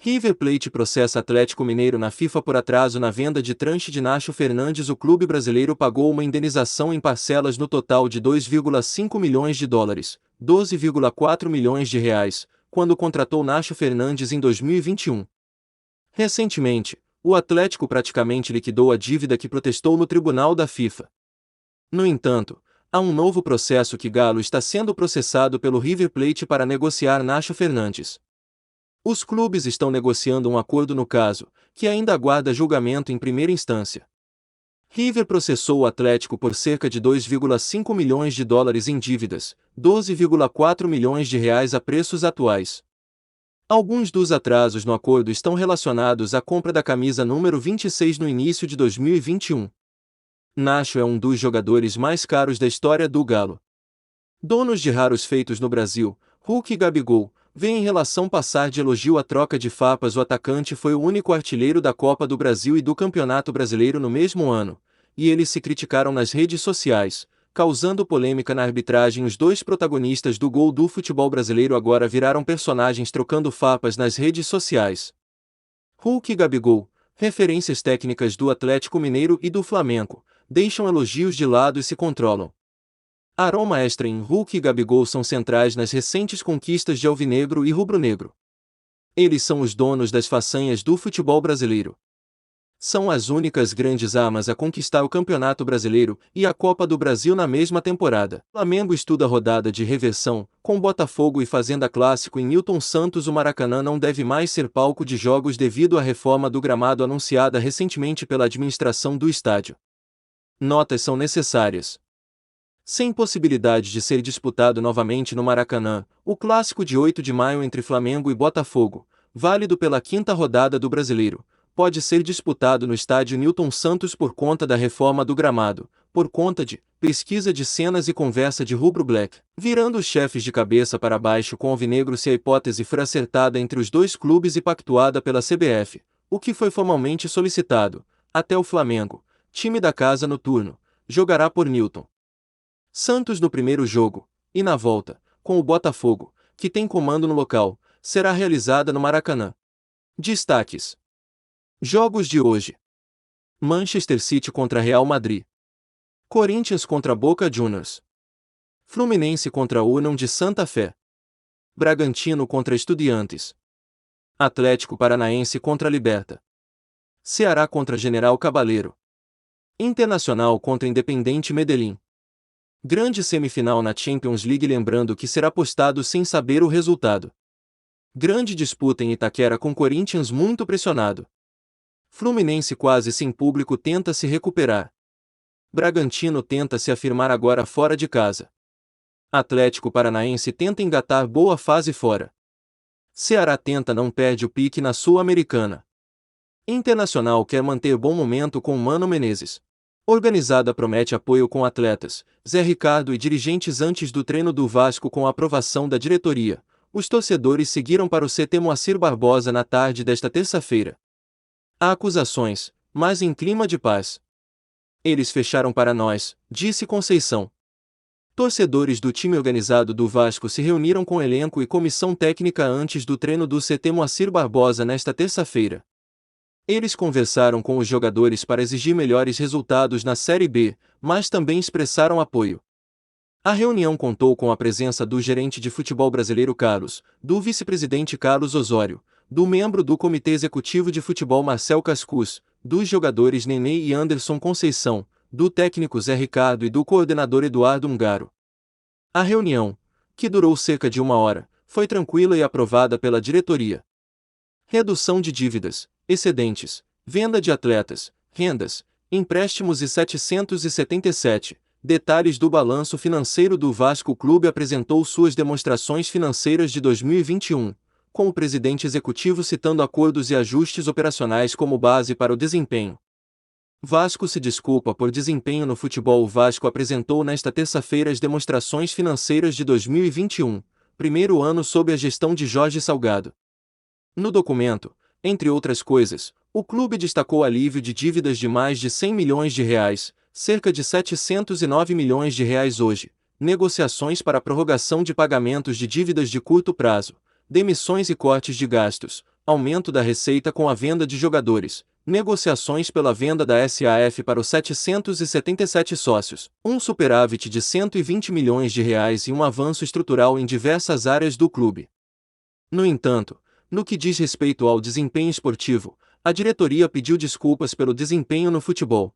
River Plate processa Atlético Mineiro na FIFA por atraso na venda de tranche de Nacho Fernandes. O clube brasileiro pagou uma indenização em parcelas no total de 2,5 milhões de dólares, 12,4 milhões de reais, quando contratou Nacho Fernandes em 2021. Recentemente, o Atlético praticamente liquidou a dívida que protestou no tribunal da FIFA. No entanto, há um novo processo que Galo está sendo processado pelo River Plate para negociar Nacho Fernandes. Os clubes estão negociando um acordo no caso, que ainda aguarda julgamento em primeira instância. River processou o Atlético por cerca de 2,5 milhões de dólares em dívidas, 12,4 milhões de reais a preços atuais. Alguns dos atrasos no acordo estão relacionados à compra da camisa número 26 no início de 2021. Nacho é um dos jogadores mais caros da história do Galo. Donos de raros feitos no Brasil, Hulk e Gabigol, vem em relação passar de elogio à troca de farpas. O atacante foi o único artilheiro da Copa do Brasil e do Campeonato Brasileiro no mesmo ano, e eles se criticaram nas redes sociais, causando polêmica na arbitragem. Os dois protagonistas do gol do futebol brasileiro agora viraram personagens trocando farpas nas redes sociais. Hulk e Gabigol, referências técnicas do Atlético Mineiro e do Flamengo, deixam elogios de lado e se controlam. Aroma extra em Hulk e Gabigol são centrais nas recentes conquistas de alvinegro e rubro-negro. Eles são os donos das façanhas do futebol brasileiro. São as únicas grandes armas a conquistar o Campeonato Brasileiro e a Copa do Brasil na mesma temporada. Flamengo estuda a rodada de reversão, com Botafogo e Fazenda Clássico em Newton Santos. O Maracanã não deve mais ser palco de jogos devido à reforma do gramado anunciada recentemente pela administração do estádio. Notas são necessárias. Sem possibilidade de ser disputado novamente no Maracanã, o clássico de 8 de maio entre Flamengo e Botafogo, válido pela quinta rodada do Brasileiro, pode ser disputado no estádio Newton Santos por conta da reforma do gramado, por conta de pesquisa de cenas e conversa de rubro-black, virando os chefes de cabeça para baixo com alvinegro se a hipótese for acertada entre os dois clubes e pactuada pela CBF, o que foi formalmente solicitado. Até o Flamengo, time da casa no turno, jogará por Newton Santos no primeiro jogo, e na volta, com o Botafogo, que tem comando no local, será realizada no Maracanã. Destaques: jogos de hoje: Manchester City contra Real Madrid, Corinthians contra Boca Juniors, Fluminense contra União de Santa Fé, Bragantino contra Estudiantes, Atlético Paranaense contra Libertad, Ceará contra General Cabaleiro, Internacional contra Independente Medellín. Grande semifinal na Champions League. Lembrando que será postado sem saber o resultado. Grande disputa em Itaquera com Corinthians muito pressionado. Fluminense quase sem público tenta se recuperar. Bragantino tenta se afirmar agora fora de casa. Atlético Paranaense tenta engatar boa fase fora. Ceará tenta não perde o pique na Sul-Americana. Internacional quer manter bom momento com Mano Menezes. Organizada promete apoio com atletas, Zé Ricardo e dirigentes antes do treino do Vasco. Com a aprovação da diretoria, os torcedores seguiram para o CT Moacir Barbosa na tarde desta terça-feira. Há acusações, mas em clima de paz. Eles fecharam para nós, disse Conceição. Torcedores do time organizado do Vasco se reuniram com elenco e comissão técnica antes do treino do CT Moacir Barbosa nesta terça-feira. Eles conversaram com os jogadores para exigir melhores resultados na Série B, mas também expressaram apoio. A reunião contou com a presença do gerente de futebol brasileiro Carlos, do vice-presidente Carlos Osório, do membro do Comitê Executivo de Futebol Marcel Cascuz, dos jogadores Nenê e Anderson Conceição, do técnico Zé Ricardo e do coordenador Eduardo Ungaro. A reunião, que durou cerca de 1 hora, foi tranquila e aprovada pela diretoria. Redução de dívidas, excedentes, venda de atletas, rendas, empréstimos e 777. Detalhes do balanço financeiro do Vasco. O clube apresentou suas demonstrações financeiras de 2021, com o presidente executivo citando acordos e ajustes operacionais como base para o desempenho. Vasco se desculpa por desempenho no futebol. O Vasco apresentou nesta terça-feira as demonstrações financeiras de 2021, primeiro ano sob a gestão de Jorge Salgado. No documento, entre outras coisas, o clube destacou alívio de dívidas de mais de 100 milhões de reais, cerca de 709 milhões de reais hoje, negociações para prorrogação de pagamentos de dívidas de curto prazo, demissões e cortes de gastos, aumento da receita com a venda de jogadores, negociações pela venda da SAF para os 777 sócios, um superávit de R$ 120 milhões e um avanço estrutural em diversas áreas do clube. No entanto, no que diz respeito ao desempenho esportivo, a diretoria pediu desculpas pelo desempenho no futebol,